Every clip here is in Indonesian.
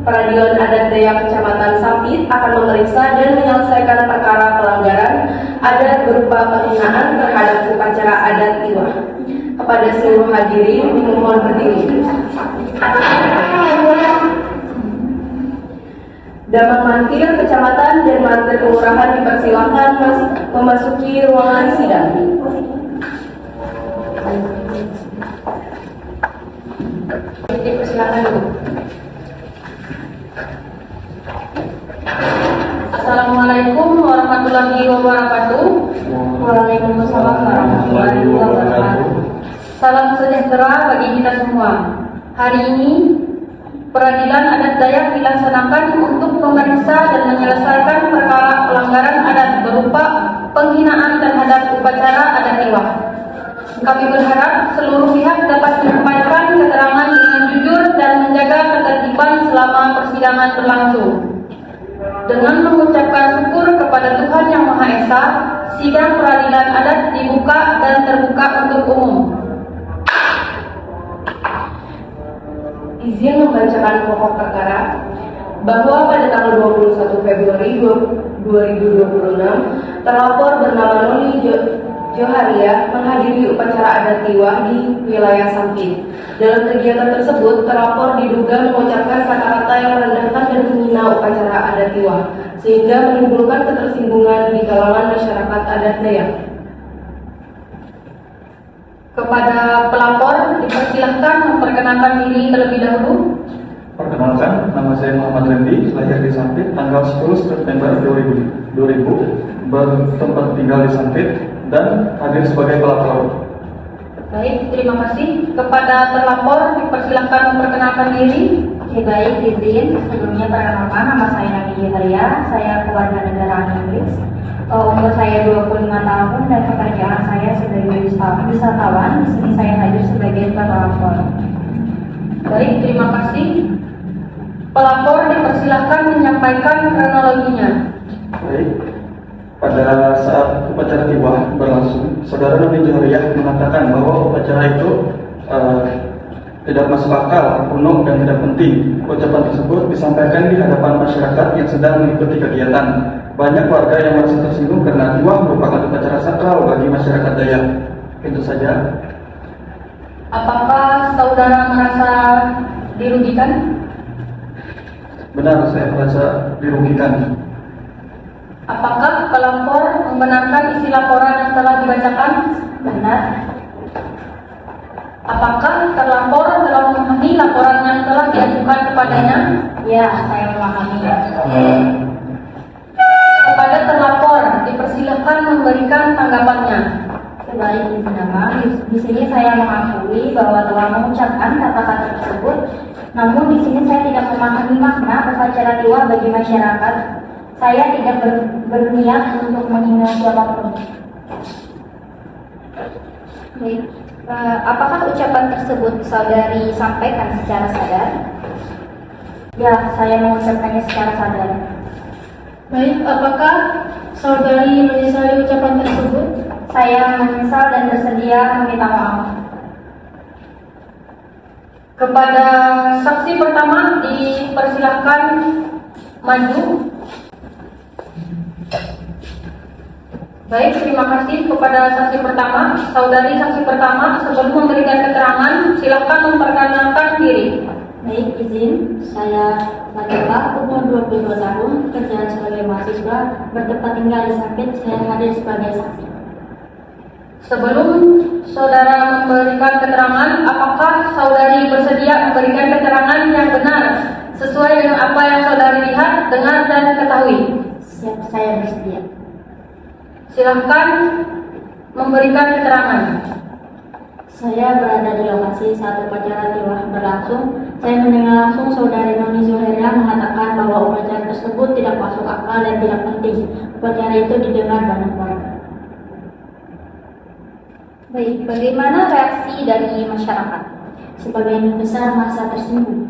Peradilan Adat Dayak Kecamatan Sampit akan memeriksa dan menyelesaikan perkara pelanggaran adat berupa penghinaan terhadap upacara adat Tiwah. Kepada seluruh hadirin dimohon berdiri. Damang Mantir Kecamatan dan Mantir Kelurahan dipersilakan memasuki ruangan sidang. Dipersilakan dulu. Assalamualaikum warahmatullahi wabarakatuh. Waalaikumsalam warahmatullahi wabarakatuh. Salam sejahtera bagi kita semua. Hari ini Peradilan Adat Dayak dilaksanakan untuk memeriksa dan menyelesaikan perkara pelanggaran adat berupa penghinaan terhadap upacara adat Tiwah. Kami berharap seluruh pihak dapat menyampaikan keterangan dengan jujur dan menjaga ketertiban selama persidangan berlangsung. Dengan mengucapkan syukur kepada Tuhan Yang Maha Esa, sidang peradilan adat dibuka dan terbuka untuk umum. Izin membacakan pokok perkara bahwa pada tanggal 21 Februari 2026 terlapor bernama Noni Joharia menghadiri upacara adat Tiwah di wilayah Sampit. Dalam kegiatan tersebut, terlapor diduga mengucapkan kata-kata yang merendahkan dan menghina upacara adat Tiwah, sehingga menimbulkan ketersinggungan di kalangan masyarakat adat Dayak. Kepada pelapor dipersilahkan memperkenalkan diri terlebih dahulu. Perkenalkan, nama saya Muhammad Rendi, lahir di Sampit tanggal 10 September 2000, bertempat tinggal di Sampit dan hadir sebagai pelapor. Baik, terima kasih. Kepada terlapor dipersilahkan memperkenalkan diri. Oke, baik, izin. Sebelumnya perkenalkan, nama saya Noni Joharia, saya keluarga negaraan Inggris. Umur saya 25 tahun dan pekerjaan saya sebagai wisatawan. Di sini saya hadir sebagai pelapor. Baik, terima kasih. Pelapor dipersilahkan menyampaikan kronologinya. Baik, pada saat upacara Tiwah berlangsung, Saudara Noni Joharia mengatakan bahwa upacara itu tidak masuk akal, kuno dan tidak penting. Ucapan tersebut disampaikan di hadapan masyarakat yang sedang mengikuti kegiatan. Banyak warga yang merasa tersinggung karena Tiwah merupakan upacara sakral bagi masyarakat Dayak. Itu saja. Apakah saudara merasa dirugikan? Benar, saya merasa dirugikan. Apakah pelapor membenarkan isi laporan yang telah dibacakan? Benar. Apakah terlapor telah memahami laporan yang telah diajukan kepadanya? Ya, saya memahami. Kepada terlapor dipersilahkan memberikan tanggapannya. Baik, izin nama. Di sini saya mengakui bahwa telah mengucapkan kata-kata tersebut. Namun di sini saya tidak memahami makna upacara Tiwah bagi masyarakat. Saya tidak berniat untuk menghina siapapun. Baik. Apakah ucapan tersebut saudari sampaikan secara sadar? Ya, saya mengucapkannya secara sadar. Baik, apakah saudari menyesali ucapan tersebut? Saya menyesal dan bersedia meminta maaf. Kepada saksi pertama dipersilahkan maju. Baik, terima kasih kepada saksi pertama. Saudari saksi pertama, sebelum memberikan keterangan, silakan memperkenalkan diri. Baik, izin. Saya Latifah, umur 22 tahun, pekerjaan sebagai mahasiswa, bertempat tinggal di Sampit. Saya hadir sebagai saksi. Sebelum saudara memberikan keterangan, apakah saudari bersedia memberikan keterangan yang benar sesuai dengan apa yang saudari lihat, dengar, dan ketahui? Siap, saya bersedia. Silahkan memberikan keterangan. Saya berada di lokasi saat upacara Tiwah berlangsung. Saya mendengar langsung saudari Noni Joharia mengatakan bahwa upacara tersebut tidak masuk akal dan tidak penting. Upacara itu didengar banyak warga. Baik, bagaimana reaksi dari masyarakat? Sebagian besar masa tersinggung.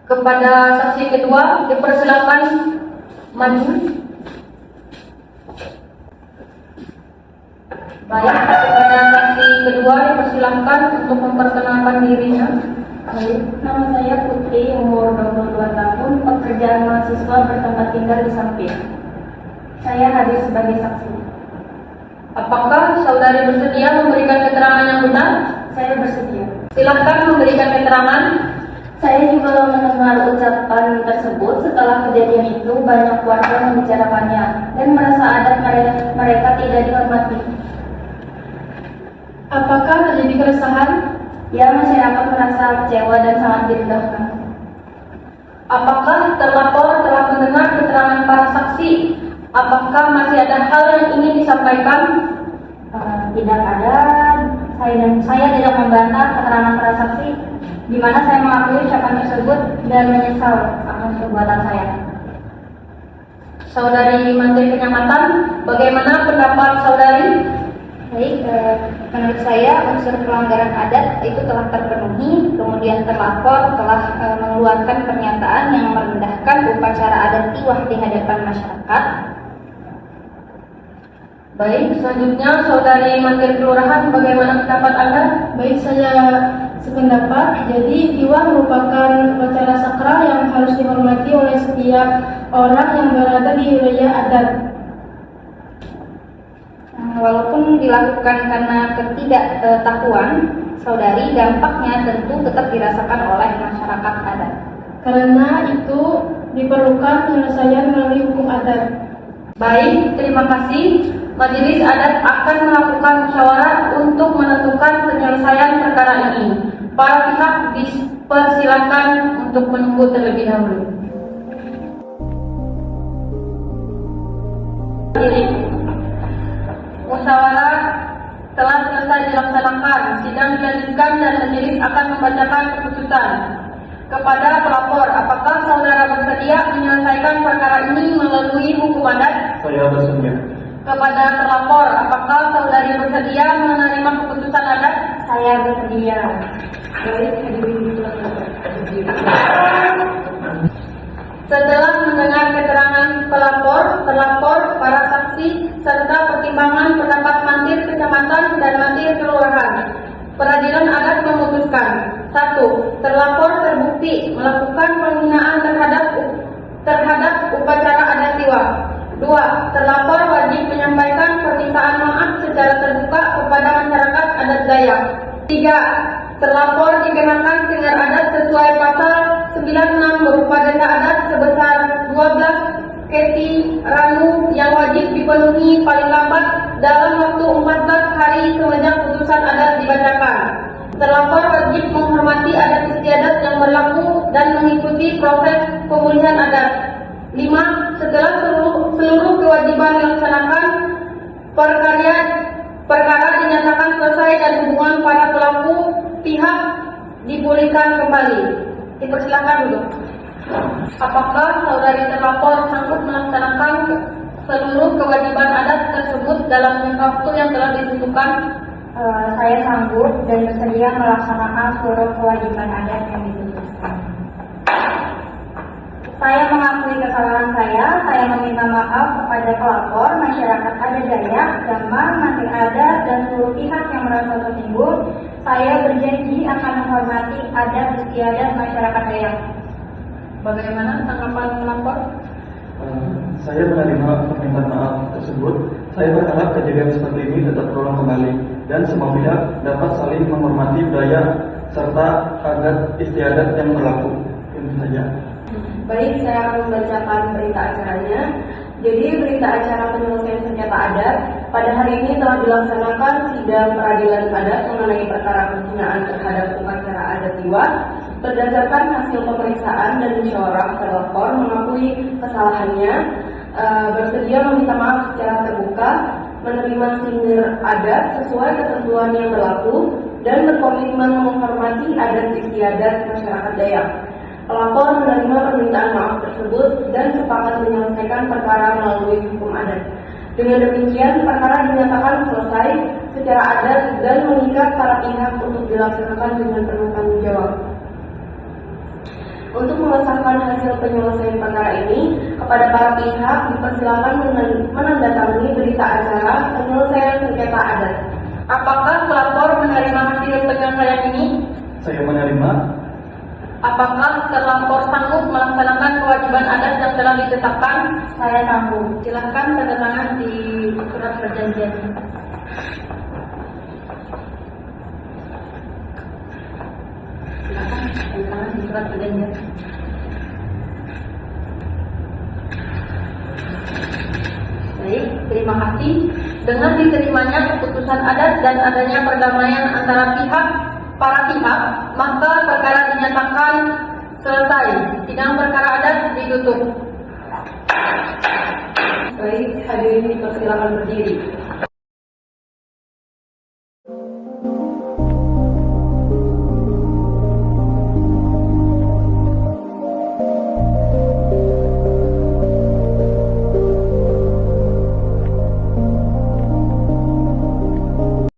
Kepada saksi kedua dipersilakan maju. Baik, kepada saksi kedua dipersilakan dipersilahkan untuk memperkenalkan dirinya. Baik, nama saya Putri, umur 22 tahun, pekerjaan mahasiswa bertempat tinggal di Sampit. Saya hadir sebagai saksi. Apakah saudari bersedia memberikan keterangan yang benar? Saya bersedia. Silahkan memberikan keterangan. Saya juga mendengar ucapan tersebut. Setelah kejadian itu, banyak warga membicarakannya dan merasa adat mereka tidak dihormati. Apakah terjadi keresahan? Ya, masyarakat merasa kecewa dan sangat direndahkan. Apakah terlapor telah mendengar keterangan para saksi? Apakah masih ada hal yang ingin disampaikan? Tidak ada. Saya tidak membantah keterangan para saksi, di mana saya mengakui ucapan tersebut dan menyesal akan perbuatan saya. Saudari Menteri Kenyamatan, bagaimana pendapat saudari? Baik, menurut saya unsur pelanggaran adat itu telah terpenuhi, kemudian terlapor telah mengeluarkan pernyataan yang merendahkan upacara adat tiwah di hadapan masyarakat. Baik, selanjutnya saudari Menteri Kelurahan, bagaimana pendapat Anda? Baik, saya sependapat. Jadi tiwah merupakan upacara sakral yang harus dihormati oleh setiap orang yang berada di wilayah adat. Walaupun dilakukan karena ketidaktahuan saudari, dampaknya tentu tetap dirasakan oleh masyarakat adat. Karena itu diperlukan penyelesaian melalui hukum adat. Baik, terima kasih. Majelis Adat akan melakukan musyawarah untuk menentukan penyelesaian perkara ini. Para pihak dipersilakan untuk menunggu terlebih dahulu. Musyawarah telah selesai dilaksanakan. Sidang dilanjutkan dan majelis akan membacakan keputusan. Kepada pelapor, apakah saudara bersedia menyelesaikan perkara ini melalui hukum adat? Saya bersedia. Kepada terlapor, apakah saudari bersedia menerima keputusan adat? Saya bersedia. Baik, setelah mendengar keterangan pelapor, terlapor, para saksi, serta pertimbangan pendapat mantir kecamatan dan mantir kelurahan, peradilan adat memutuskan: 1. Terlapor terbukti melakukan penghinaan terhadap upacara adat tiwah. 2. Terlapor wajib menyampaikan permintaan maaf secara terbuka kepada masyarakat adat Dayak. 3. Terlapor dikenakan singer adat sesuai pasal 96 berupa denda adat sebesar 12 keti ranu yang wajib dipenuhi paling lambat dalam waktu 14 hari semenjak putusan adat dibacakan. Terlapor wajib menghormati adat istiadat yang berlaku dan mengikuti proses pemulihan adat. 5. Setelah seluruh kewajiban dilaksanakan, perkara dinyatakan selesai dan hubungan para pelaku pihak dipulihkan kembali. Dipersilakan dulu. Apakah saudari terlapor sanggup melaksanakan seluruh kewajiban adat tersebut dalam jangka waktu yang telah ditentukan? Saya sanggup dan bersedia melaksanakan seluruh kewajiban adat yang ditentukan. Saya mengakui kesalahan saya meminta maaf kepada pelapor, masyarakat adat Dayak, Damang, mantir adat, dan seluruh pihak yang merasa tersinggung. Saya berjanji akan menghormati adat istiadat masyarakat Dayak. Bagaimana tanggapan pelapor? Saya menerima permintaan maaf tersebut. Saya berharap kejadian seperti ini tetap berulang kembali dan semua pihak dapat saling menghormati budaya serta adat istiadat yang berlaku. Itu saja. Baik, saya akan membacakan berita acaranya. Jadi, berita acara penyelesaian sengketa adat pada hari ini telah dilaksanakan sidang peradilan adat mengenai perkara penghinaan terhadap upacara adat tiwah. Berdasarkan hasil pemeriksaan dan musyawarah, terlapor mengakui kesalahannya, bersedia meminta maaf secara terbuka, menerima sindir adat sesuai ketentuan yang berlaku, dan berkomitmen menghormati adat istiadat masyarakat Dayak. Pelapor menerima permintaan maaf tersebut dan sepakat menyelesaikan perkara melalui hukum adat. Dengan demikian, perkara dinyatakan selesai secara adat dan mengikat para pihak untuk dilaksanakan dengan penuh tanggung jawab. Untuk mengesahkan hasil penyelesaian perkara ini, kepada para pihak dipersilakan menandatangani berita acara penyelesaian sengketa adat. Apakah pelapor menerima hasil penyelesaian ini? Saya menerima. Apakah terlapor sanggup melaksanakan kewajiban adat yang telah ditetapkan? Saya sanggup. Silahkan tanda tangan di surat perjanjian. Silakan tanda tangan di surat perjanjian. Baik, terima kasih. Dengan diterimanya keputusan adat dan adanya perdamaian antara para pihak, maka perkara dinyatakan selesai. Sidang perkara adat ditutup. Baik, hadirin dipersilakan berdiri.